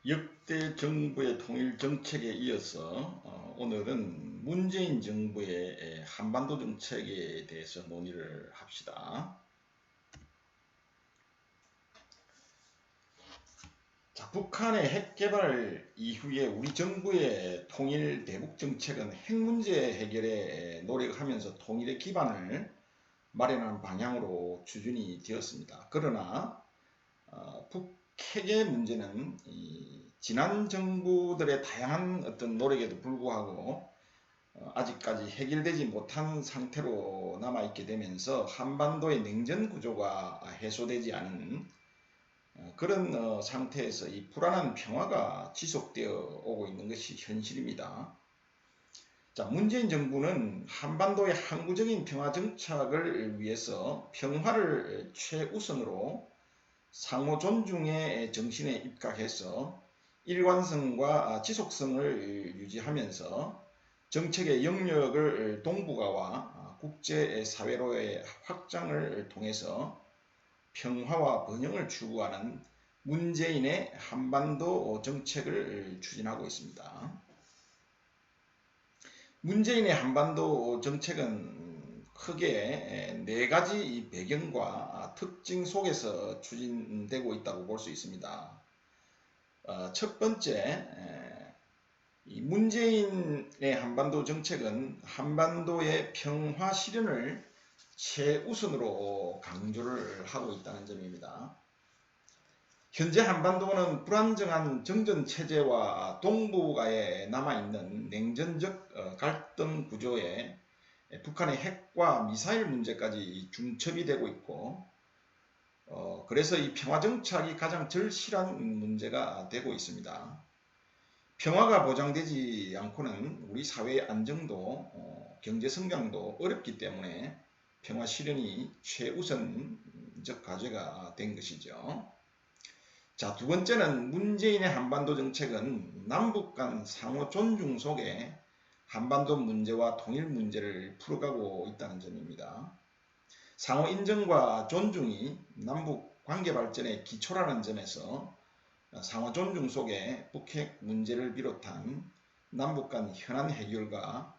역대 정부의 통일 정책에 이어서 오늘은 문재인 정부의 한반도 정책에 대해서 논의를 합시다. 자, 북한의 핵 개발 이후에 우리 정부의 통일 대북 정책은 핵 문제 해결에 노력하면서 통일의 기반을 마련하는 방향으로 추진이 되었습니다. 그러나 북핵의 문제는 지난 정부들의 다양한 어떤 노력에도 불구하고 아직까지 해결되지 못한 상태로 남아있게 되면서 한반도의 냉전 구조가 해소되지 않은 그런 상태에서 이 불안한 평화가 지속되어 오고 있는 것이 현실입니다. 자, 문재인 정부는 한반도의 항구적인 평화 정착을 위해서 평화를 최우선으로 상호 존중의 정신에 입각해서 일관성과 지속성을 유지하면서 정책의 영역을 동북아와 국제사회로의 확장을 통해서 평화와 번영을 추구하는 문재인의 한반도 정책을 추진하고 있습니다. 문재인의 한반도 정책은 크게 네 가지 배경과 특징 속에서 추진되고 있다고 볼 수 있습니다. 첫 번째, 이 문재인의 한반도 정책은 한반도의 평화 실현을 최우선으로 강조를 하고 있다는 점입니다. 현재 한반도는 불안정한 정전체제와 동북아에 남아있는 냉전적 갈등 구조에 북한의 핵과 미사일 문제까지 중첩이 되고 있고 그래서 이 평화정착이 가장 절실한 문제가 되고 있습니다. 평화가 보장되지 않고는 우리 사회의 안정도, 경제 성장도 어렵기 때문에 평화 실현이 최우선적 과제가 된 것이죠. 자, 두 번째는 문재인의 한반도 정책은 남북 간 상호 존중 속에 한반도 문제와 통일 문제를 풀어가고 있다는 점입니다. 상호 인정과 존중이 남북 관계 발전의 기초라는 점에서 상호 존중 속에 북핵 문제를 비롯한 남북 간 현안 해결과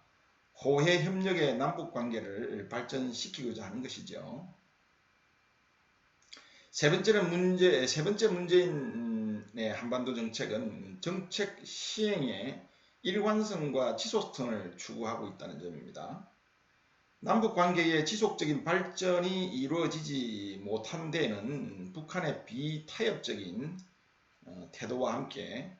호혜 협력의 남북 관계를 발전시키고자 하는 것이죠. 세 번째 문재인의 한반도 정책은 정책 시행의 일관성과 지속성을 추구하고 있다는 점입니다. 남북 관계의 지속적인 발전이 이루어지지 못한 데에는 북한의 비타협적인 태도와 함께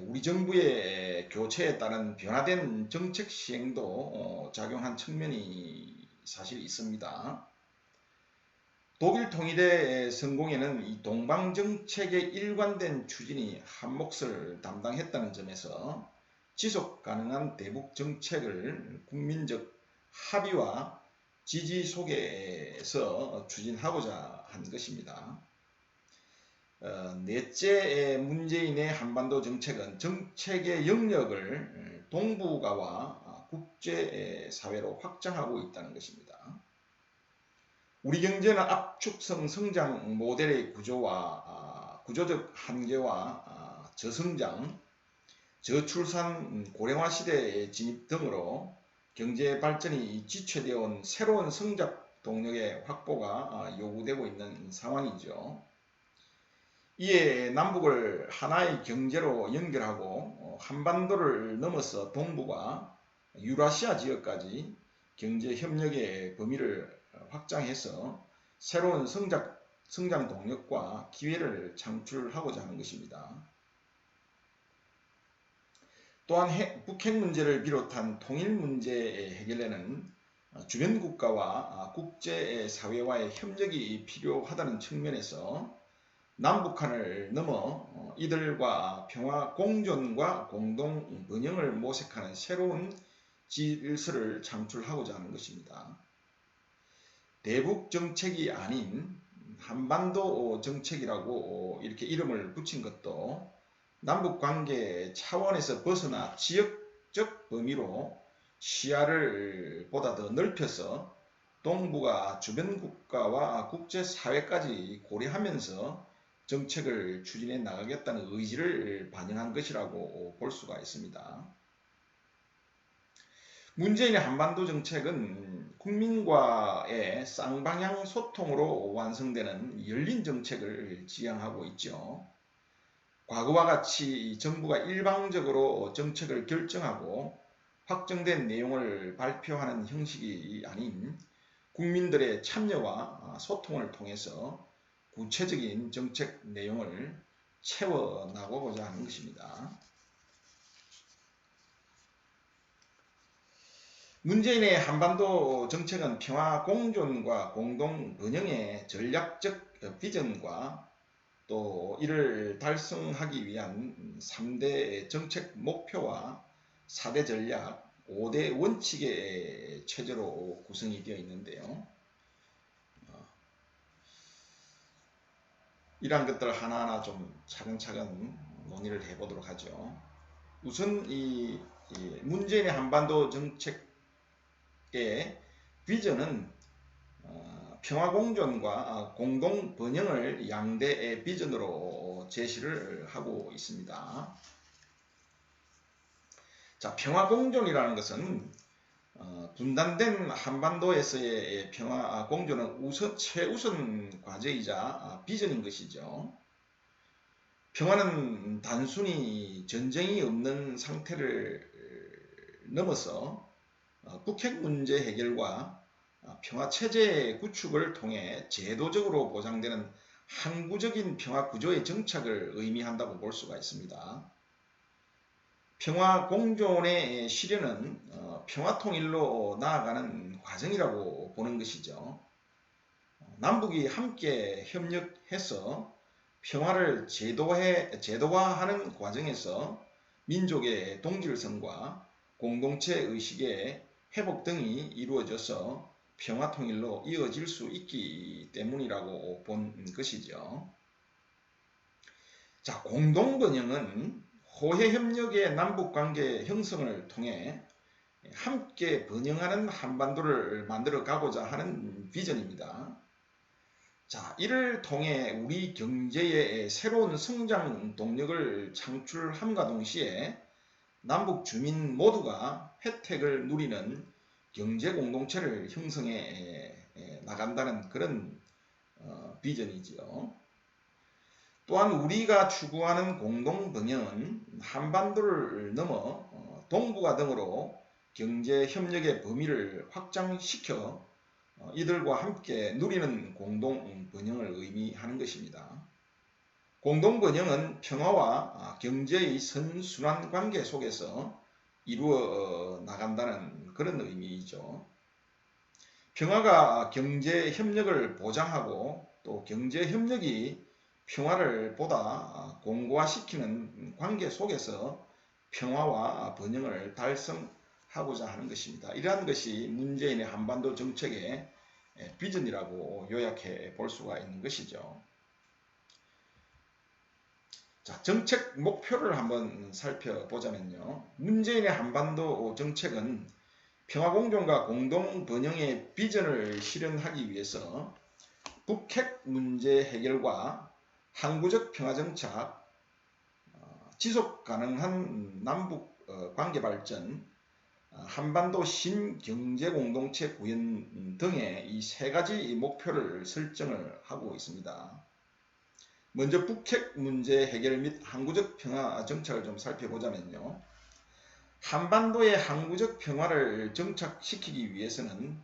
우리 정부의 교체에 따른 변화된 정책 시행도 작용한 측면이 사실 있습니다. 독일 통일의 성공에는 이 동방정책의 일관된 추진이 한몫을 담당했다는 점에서 지속 가능한 대북 정책을 국민적 합의와 지지 속에서 추진하고자 한 것입니다. 넷째, 문재인의 한반도 정책은 정책의 영역을 동북아와 국제사회로 확장하고 있다는 것입니다. 우리 경제는 압축성 성장 모델의 구조와 구조적 한계와 저성장, 저출산, 고령화 시대의 진입 등으로 경제 발전이 지체되어 온 새로운 성장 동력의 확보가 요구되고 있는 상황이죠. 이에 남북을 하나의 경제로 연결하고 한반도를 넘어서 동북아, 유라시아 지역까지 경제 협력의 범위를 확장해서 새로운 성장 동력과 기회를 창출하고자 하는 것입니다. 또한 북핵 문제를 비롯한 통일 문제의 해결에는 주변 국가와 국제사회와의 협력이 필요하다는 측면에서 남북한을 넘어 이들과 평화 공존과 공동 번영을 모색하는 새로운 질서를 창출하고자 하는 것입니다. 대북 정책이 아닌 한반도 정책이라고 이렇게 이름을 붙인 것도 남북 관계 차원에서 벗어나 지역적 범위로 시야를 보다 더 넓혀서 동북아 주변 국가와 국제사회까지 고려하면서 정책을 추진해 나가겠다는 의지를 반영한 것이라고 볼 수가 있습니다. 문재인의 한반도 정책은 국민과의 쌍방향 소통으로 완성되는 열린 정책을 지향하고 있죠. 과거와 같이 정부가 일방적으로 정책을 결정하고 확정된 내용을 발표하는 형식이 아닌 국민들의 참여와 소통을 통해서 구체적인 정책 내용을 채워나가고자 하는 것입니다. 문재인의 한반도 정책은 평화 공존과 공동 번영의 전략적 비전과 또 이를 달성하기 위한 3대 정책 목표와 4대 전략, 5대 원칙의 체제로 구성이 되어 있는데요. 이러한 것들을 하나하나 좀 차근차근 논의를 해보도록 하죠. 우선 이 문재인의 한반도 정책의 비전은 평화공존과 공동번영을 양대의 비전으로 제시를 하고 있습니다. 자, 평화공존이라는 것은 분단된 한반도에서의 평화공존은 최우선 과제이자 비전인 것이죠. 평화는 단순히 전쟁이 없는 상태를 넘어서 북핵 문제 해결과 평화체제 구축을 통해 제도적으로 보장되는 항구적인 평화구조의 정착을 의미한다고 볼 수가 있습니다. 평화공존의 실현은 평화통일로 나아가는 과정이라고 보는 것이죠. 남북이 함께 협력해서 평화를 제도화하는 과정에서 민족의 동질성과 공동체 의식의 회복 등이 이루어져서 평화통일로 이어질 수 있기 때문이라고 본 것이죠. 자, 공동번영은 호혜협력의 남북관계 형성을 통해 함께 번영하는 한반도를 만들어 가고자 하는 비전입니다. 자, 이를 통해 우리 경제의 새로운 성장 동력을 창출함과 동시에 남북 주민 모두가 혜택을 누리는 경제 공동체를 형성해 나간다는 그런 비전이지요. 또한 우리가 추구하는 공동번영은 한반도를 넘어 동북아 등으로 경제협력의 범위를 확장시켜 이들과 함께 누리는 공동번영을 의미하는 것입니다. 공동번영은 평화와 경제의 선순환 관계 속에서 이루어 나간다는 그런 의미이죠. 평화가 경제협력을 보장하고 또 경제협력이 평화를 보다 공고화시키는 관계 속에서 평화와 번영을 달성하고자 하는 것입니다. 이러한 것이 문재인의 한반도 정책의 비전이라고 요약해 볼 수가 있는 것이죠. 자, 정책 목표를 한번 살펴보자면요. 문재인의 한반도 정책은 평화공존과 공동번영의 비전을 실현하기 위해서 북핵 문제 해결과 항구적 평화정착, 지속가능한 남북 관계 발전, 한반도 신경제공동체 구현 등의 이 세 가지 목표를 설정을 하고 있습니다. 먼저 북핵 문제 해결 및 항구적 평화 정착을 좀 살펴보자면요. 한반도의 항구적 평화를 정착시키기 위해서는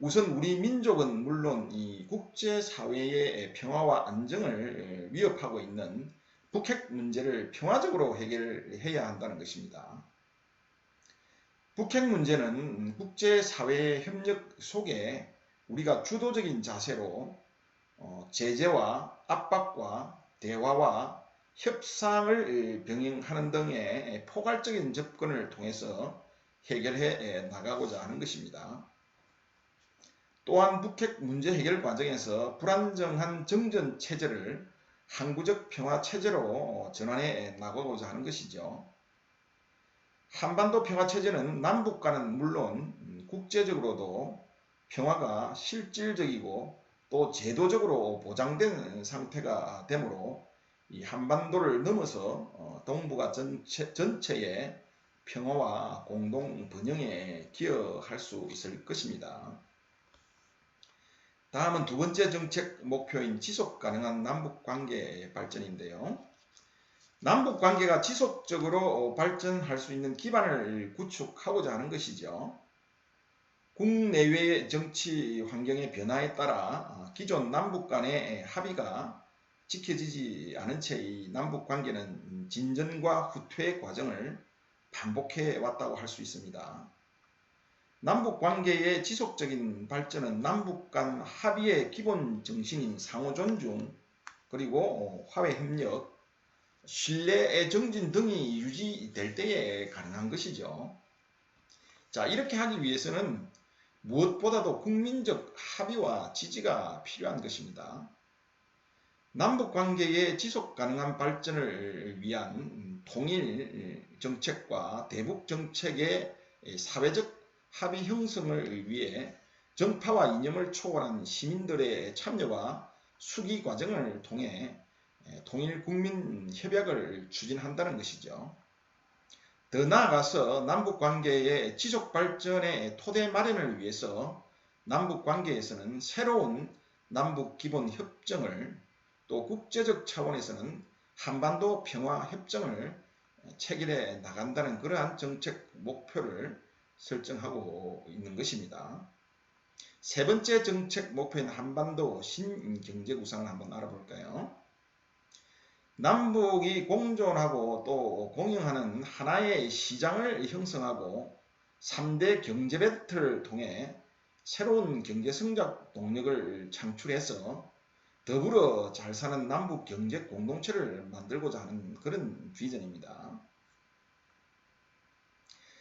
우선 우리 민족은 물론 이 국제사회의 평화와 안정을 위협하고 있는 북핵 문제를 평화적으로 해결해야 한다는 것입니다. 북핵 문제는 국제사회의 협력 속에 우리가 주도적인 자세로 제재와 압박과 대화와 협상을 병행하는 등의 포괄적인 접근을 통해서 해결해 나가고자 하는 것입니다. 또한 북핵 문제 해결 과정에서 불안정한 정전 체제를 항구적 평화 체제로 전환해 나가고자 하는 것이죠. 한반도 평화 체제는 남북과는 물론 국제적으로도 평화가 실질적이고 또 제도적으로 보장된 상태가 되므로 이 한반도를 넘어서 동북아 전체의 평화와 공동 번영에 기여할 수 있을 것입니다. 다음은 두 번째 정책 목표인 지속 가능한 남북 관계 발전인데요. 남북 관계가 지속적으로 발전할 수 있는 기반을 구축하고자 하는 것이죠. 국내외 정치 환경의 변화에 따라 기존 남북 간의 합의가 지켜지지 않은 채 이 남북 관계는 진전과 후퇴의 과정을 반복해 왔다고 할 수 있습니다. 남북 관계의 지속적인 발전은 남북 간 합의의 기본 정신인 상호 존중, 그리고 화해 협력, 신뢰의 정진 등이 유지될 때에 가능한 것이죠. 자, 이렇게 하기 위해서는 무엇보다도 국민적 합의와 지지가 필요한 것입니다. 남북 관계의 지속 가능한 발전을 위한 통일 정책과 대북 정책의 사회적 합의 형성을 위해 정파와 이념을 초월한 시민들의 참여와 수기 과정을 통해 통일 국민 협약을 추진한다는 것이죠. 더 나아가서 남북 관계의 지속 발전의 토대 마련을 위해서 남북 관계에서는 새로운 남북 기본 협정을, 또 국제적 차원에서는 한반도 평화 협정을 체결해 나간다는 그러한 정책 목표를 설정하고 있는 것입니다. 세 번째 정책 목표인 한반도 신경제구상을 한번 알아볼까요? 남북이 공존하고 또 공영하는 하나의 시장을 형성하고 3대 경제벨트를 통해 새로운 경제성장 동력을 창출해서 더불어 잘 사는 남북 경제 공동체를 만들고자 하는 그런 비전입니다.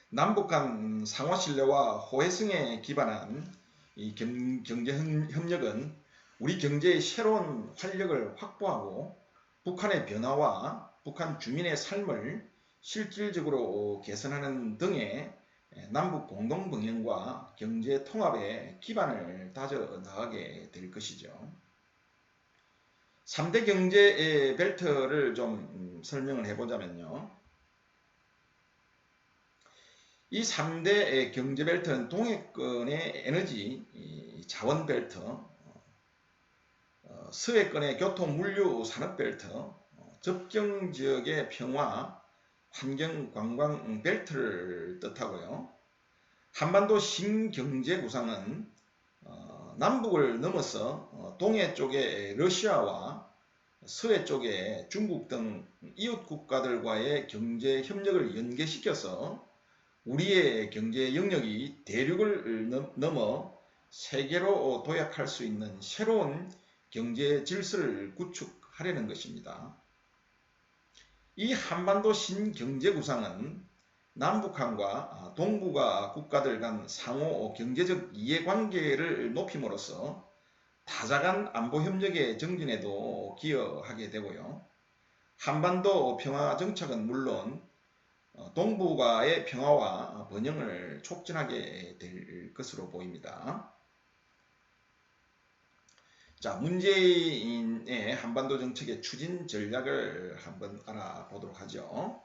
남북 간 상호 신뢰와 호혜성에 기반한 이 경제 협력은 우리 경제의 새로운 활력을 확보하고 북한의 변화와 북한 주민의 삶을 실질적으로 개선하는 등의 남북 공동 병행과 경제 통합의 기반을 다져 나가게 될 것이죠. 3대 경제 벨트를 좀 설명을 해보자면요. 이 3대 경제 벨트는 동해권의 에너지 자원 벨트, 서해권의 교통 물류 산업 벨트, 접경 지역의 평화, 환경 관광 벨트를 뜻하고요. 한반도 신경제 구상은 남북을 넘어서 동해 쪽의 러시아와 서해 쪽의 중국 등 이웃 국가들과의 경제 협력을 연계시켜서 우리의 경제 영역이 대륙을 넘어 세계로 도약할 수 있는 새로운 경제 질서를 구축하려는 것입니다. 이 한반도 신경제구상은 남북한과 동북아 국가들 간 상호 경제적 이해관계를 높임으로써 다자간 안보협력의 정진에도 기여하게 되고요. 한반도 평화정착은 물론 동북아의 평화와 번영을 촉진하게 될 것으로 보입니다. 자, 문재인의 한반도 정책의 추진 전략을 한번 알아보도록 하죠.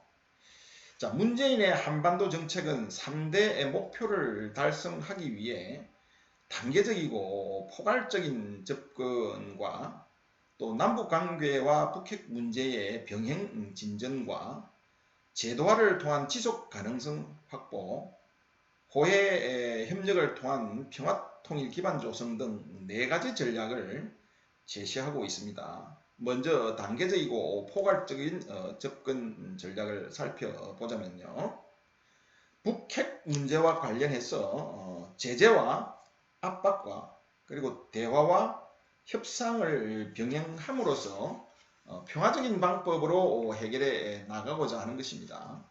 자, 문재인의 한반도 정책은 3대 목표를 달성하기 위해 단계적이고 포괄적인 접근과 또 남북관계와 북핵 문제의 병행 진전과 제도화를 통한 지속 가능성 확보, 호혜 협력을 통한 평화통일 기반 조성 등 4가지 전략을 제시하고 있습니다. 먼저 단계적이고 포괄적인 접근 전략을 살펴보자면요. 북핵 문제와 관련해서 제재와 압박과 그리고 대화와 협상을 병행함으로써 평화적인 방법으로 해결해 나가고자 하는 것입니다.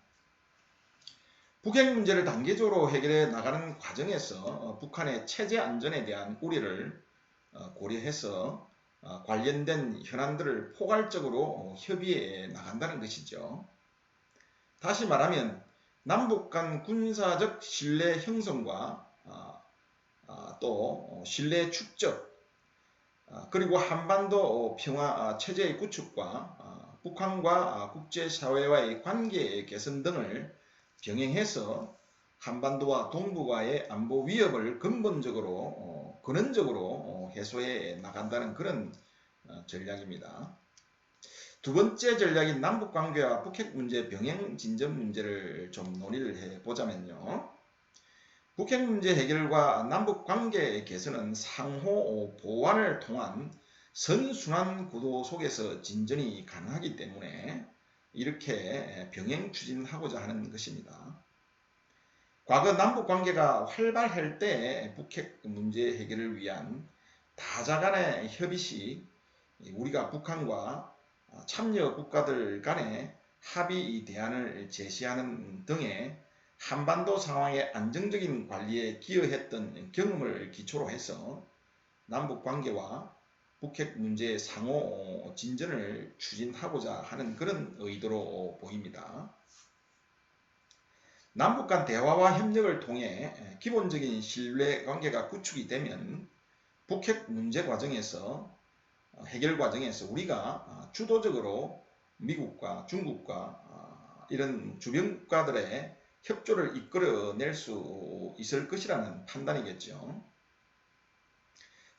북핵 문제를 단계적으로 해결해 나가는 과정에서 북한의 체제 안전에 대한 우려를 고려해서 관련된 현안들을 포괄적으로 협의해 나간다는 것이죠. 다시 말하면 남북 간 군사적 신뢰 형성과 또 신뢰 축적, 그리고 한반도 평화 체제의 구축과 북한과 국제사회와의 관계 개선 등을 병행해서 한반도와 동북아의 안보 위협을 근본적으로 근원적으로 해소해 나간다는 그런 전략입니다. 두 번째 전략인 남북관계와 북핵 문제 병행 진전 문제를 좀 논의를 해보자면요. 북핵 문제 해결과 남북관계 개선은 상호 보완을 통한 선순환 구도 속에서 진전이 가능하기 때문에 이렇게 병행 추진하고자 하는 것입니다. 과거 남북관계가 활발할 때 북핵 문제 해결을 위한 다자간의 협의 시 우리가 북한과 참여 국가들 간의 합의 대안을 제시하는 등의 한반도 상황의 안정적인 관리에 기여했던 경험을 기초로 해서 남북관계와 북핵 문제의 상호 진전을 추진하고자 하는 그런 의도로 보입니다. 남북 간 대화와 협력을 통해 기본적인 신뢰관계가 구축이 되면 북핵 문제 과정에서 해결 과정에서 우리가 주도적으로 미국과 중국과 이런 주변 국가들의 협조를 이끌어낼 수 있을 것이라는 판단이겠죠.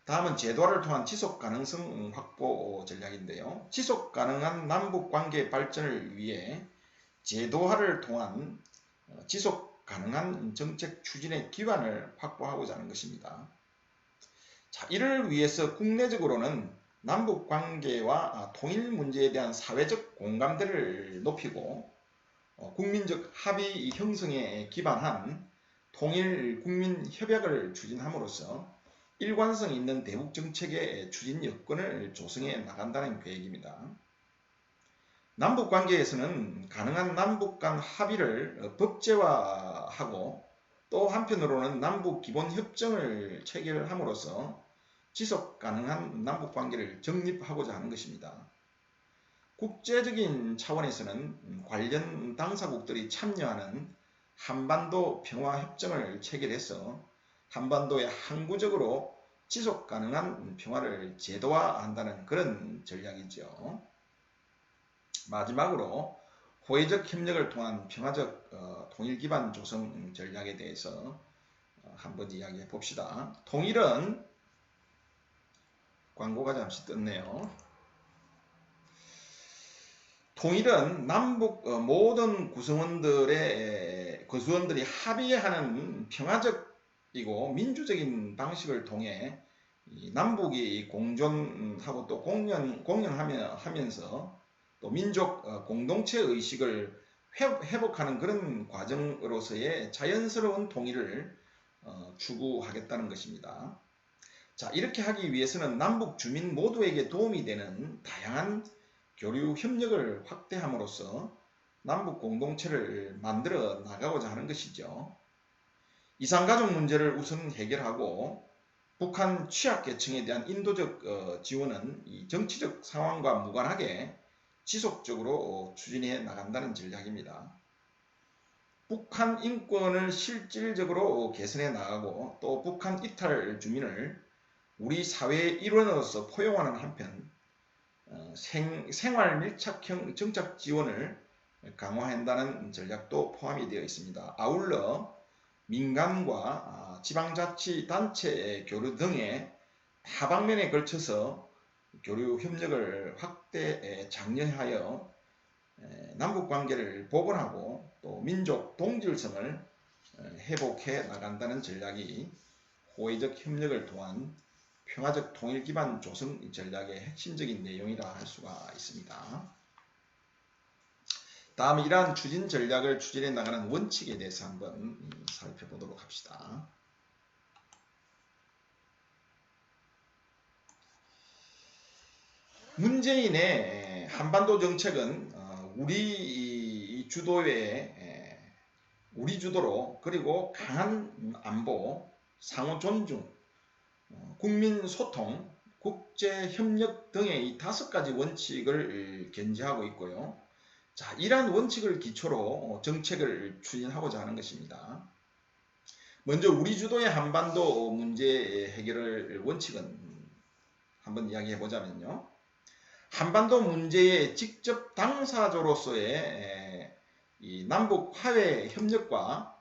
다음은 제도화를 통한 지속 가능성 확보 전략인데요. 지속 가능한 남북 관계 발전을 위해 제도화를 통한 지속 가능한 정책 추진의 기반을 확보하고자 하는 것입니다. 자, 이를 위해서 국내적으로는 남북 관계와 통일 문제에 대한 사회적 공감대를 높이고 국민적 합의 형성에 기반한 통일 국민 협약을 추진함으로써 일관성 있는 대북 정책의 추진 여건을 조성해 나간다는 계획입니다. 남북 관계에서는 가능한 남북 간 합의를 법제화하고 또 한편으로는 남북 기본 협정을 체결함으로써 지속 가능한 남북 관계를 정립하고자 하는 것입니다. 국제적인 차원에서는 관련 당사국들이 참여하는 한반도 평화협정을 체결해서 한반도에 항구적으로 지속 가능한 평화를 제도화한다는 그런 전략이죠. 마지막으로 호혜적 협력을 통한 평화적 통일 기반 조성 전략에 대해서 한번 이야기해 봅시다. 통일은 광고가 잠시 떴네요. 통일은 남북 모든 구성원들이 합의하는 평화적이고 민주적인 방식을 통해 남북이 공존하고 또 공영하면서 또 민족 공동체 의식을 회복하는 그런 과정으로서의 자연스러운 통일을 추구하겠다는 것입니다. 자, 이렇게 하기 위해서는 남북 주민 모두에게 도움이 되는 다양한 교류 협력을 확대함으로써 남북 공동체를 만들어 나가고자 하는 것이죠. 이산가족 문제를 우선 해결하고 북한 취약계층에 대한 인도적 지원은 이 정치적 상황과 무관하게 지속적으로 추진해 나간다는 전략입니다. 북한 인권을 실질적으로 개선해 나가고 또 북한 이탈 주민을 우리 사회의 일원으로서 포용하는 한편 생활 밀착형 정착 지원을 강화한다는 전략도 포함이 되어 있습니다. 아울러 민간과 지방자치단체의 교류 등의 다방면에 걸쳐서 교류 협력을 확대 장려하여 남북관계를 복원하고 또 민족 동질성을 회복해 나간다는 전략이 호혜적 협력을 통한 평화적 통일 기반 조성 전략의 핵심적인 내용이라 할 수가 있습니다. 다음 이러한 추진 전략을 추진해 나가는 원칙에 대해서 한번 살펴보도록 합시다. 문재인의 한반도 정책은 우리 주도로 그리고 강한 안보, 상호 존중, 국민 소통, 국제 협력 등의 이 5가지 원칙을 견지하고 있고요. 자, 이러한 원칙을 기초로 정책을 추진하고자 하는 것입니다. 먼저 우리 주도의 한반도 문제 해결을 원칙은 한번 이야기해 보자면요. 한반도 문제의 직접 당사자로서의 이 남북 화해 협력과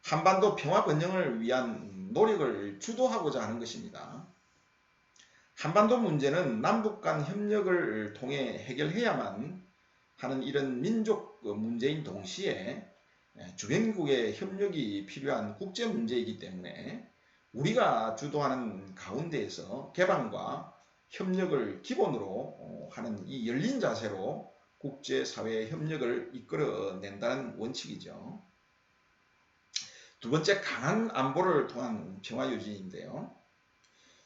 한반도 평화 번영을 위한 노력을 주도하고자 하는 것입니다. 한반도 문제는 남북 간 협력을 통해 해결해야만 하는 이런 민족 문제인 동시에 주변국의 협력이 필요한 국제 문제이기 때문에 우리가 주도하는 가운데에서 개방과 협력을 기본으로 하는 이 열린 자세로 국제사회의 협력을 이끌어낸다는 원칙이죠. 두 번째, 강한 안보를 통한 평화 유지인데요.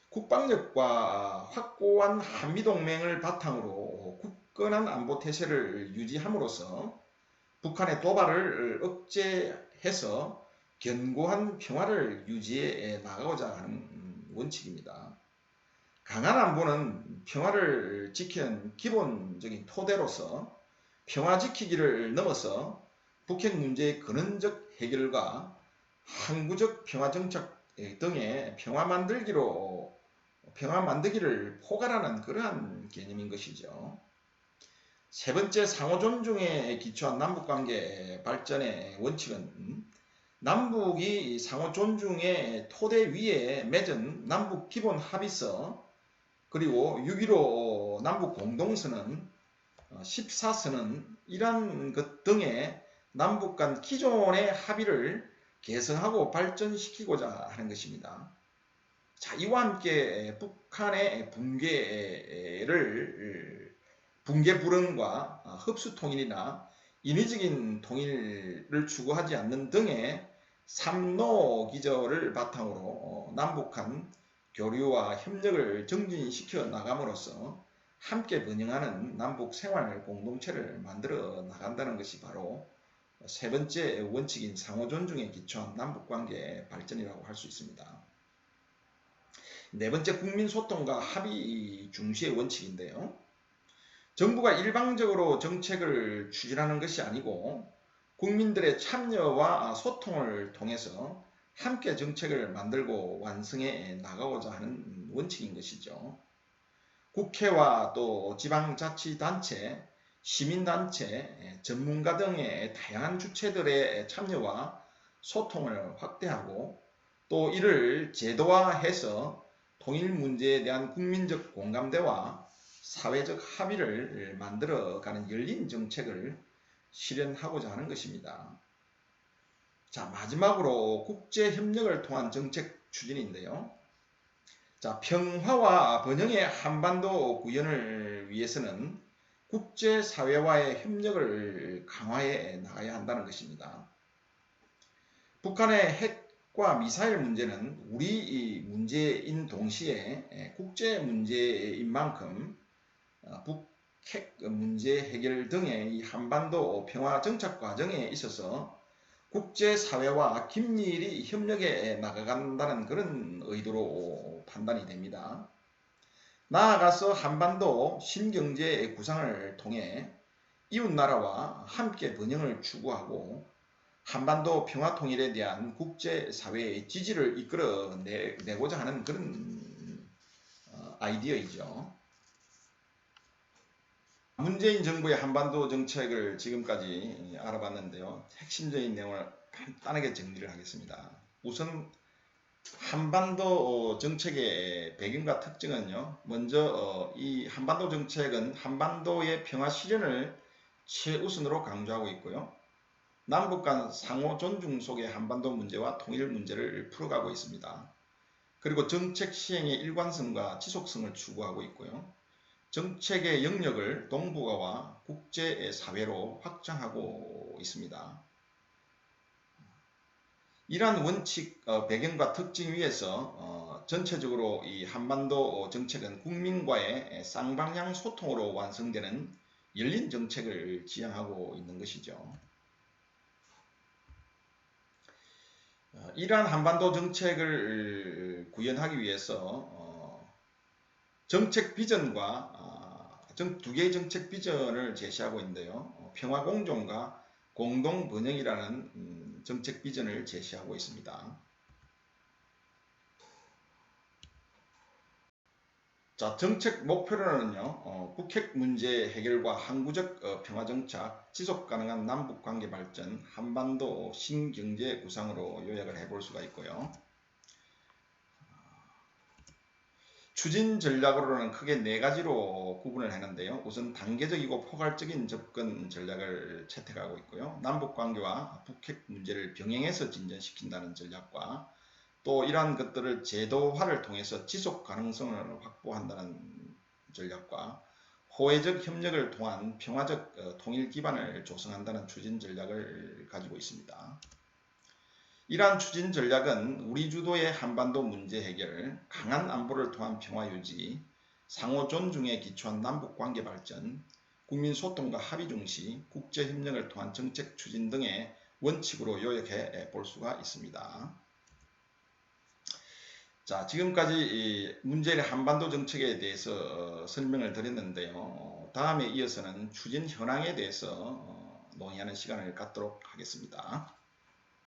국방력과 확고한 한미동맹을 바탕으로 굳건한 안보 태세를 유지함으로써 북한의 도발을 억제해서 견고한 평화를 유지해 나가고자 하는 원칙입니다. 강한 안보는 평화를 지키는 기본적인 토대로서 평화 지키기를 넘어서 북핵 문제의 근원적 해결과 항구적 평화 정착 등의 평화 만들기를 포괄하는 그러한 개념인 것이죠. 세 번째, 상호 존중에 기초한 남북관계 발전의 원칙은 남북이 상호 존중의 토대 위에 맺은 남북 기본 합의서, 그리고 6.15 남북 공동선언, 14선언 이러한 것 등의 남북 간 기존의 합의를 개성하고 발전시키고자 하는 것입니다. 자, 이와 함께 북한의 붕괴 불응과 흡수 통일이나 인위적인 통일을 추구하지 않는 등의 삼노 기조를 바탕으로 남북한 교류와 협력을 정진시켜 나감으로써 함께 번영하는 남북 생활 공동체를 만들어 나간다는 것이 바로 세 번째 원칙인 상호 존중에 기초한 남북관계 발전이라고 할 수 있습니다. 네 번째, 국민 소통과 합의 중시의 원칙인데요. 정부가 일방적으로 정책을 추진하는 것이 아니고 국민들의 참여와 소통을 통해서 함께 정책을 만들고 완성해 나가고자 하는 원칙인 것이죠. 국회와 또 지방자치단체, 시민단체, 전문가 등의 다양한 주체들의 참여와 소통을 확대하고 또 이를 제도화해서 통일 문제에 대한 국민적 공감대와 사회적 합의를 만들어가는 열린 정책을 실현하고자 하는 것입니다. 자, 마지막으로 국제협력을 통한 정책 추진인데요. 자, 평화와 번영의 한반도 구현을 위해서는 국제사회와의 협력을 강화해 나가야 한다는 것입니다. 북한의 핵과 미사일 문제는 우리 문제인 동시에 국제 문제인 만큼 북핵 문제 해결 등의 이 한반도 평화 정착 과정에 있어서 국제사회와 긴밀히 협력해 나가간다는 그런 의도로 판단이 됩니다. 나아가서 한반도 신경제 구상을 통해 이웃나라와 함께 번영을 추구하고 한반도 평화 통일에 대한 국제사회의 지지를 이끌어내고자 하는 그런 아이디어이죠. 문재인 정부의 한반도 정책을 지금까지 알아봤는데요. 핵심적인 내용을 간단하게 정리를 하겠습니다. 우선 한반도 정책의 배경과 특징은요. 먼저 이 한반도 정책은 한반도의 평화 실현을 최우선으로 강조하고 있고요. 남북 간 상호 존중 속의 한반도 문제와 통일 문제를 풀어가고 있습니다. 그리고 정책 시행의 일관성과 지속성을 추구하고 있고요. 정책의 영역을 동북아와 국제사회로 확장하고 있습니다. 이러한 원칙, 배경과 특징 위에서 전체적으로 이 한반도 정책은 국민과의 쌍방향 소통으로 완성되는 열린 정책을 지향하고 있는 것이죠. 이러한 한반도 정책을 구현하기 위해서 정책 비전과 두 개의 정책 비전을 제시하고 있는데요. 평화 공존과 공동 번영이라는 정책 비전을 제시하고 있습니다. 자, 정책 목표로는요, 북핵 문제 해결과 항구적 평화 정착, 지속 가능한 남북 관계 발전, 한반도 신경제 구상으로 요약을 해볼 수가 있고요. 추진 전략으로는 크게 네 가지로 구분을 했는데요. 우선 단계적이고 포괄적인 접근 전략을 채택하고 있고요. 남북 관계와 북핵 문제를 병행해서 진전시킨다는 전략과 또 이러한 것들을 제도화를 통해서 지속 가능성을 확보한다는 전략과 호혜적 협력을 통한 평화적 통일 기반을 조성한다는 추진 전략을 가지고 있습니다. 이러한 추진 전략은 우리 주도의 한반도 문제 해결, 강한 안보를 통한 평화 유지, 상호 존중에 기초한 남북 관계 발전, 국민 소통과 합의 중시, 국제 협력을 통한 정책 추진 등의 원칙으로 요약해 볼 수가 있습니다. 자, 지금까지 문재인의 한반도 정책에 대해서 설명을 드렸는데요. 다음에 이어서는 추진 현황에 대해서 논의하는 시간을 갖도록 하겠습니다.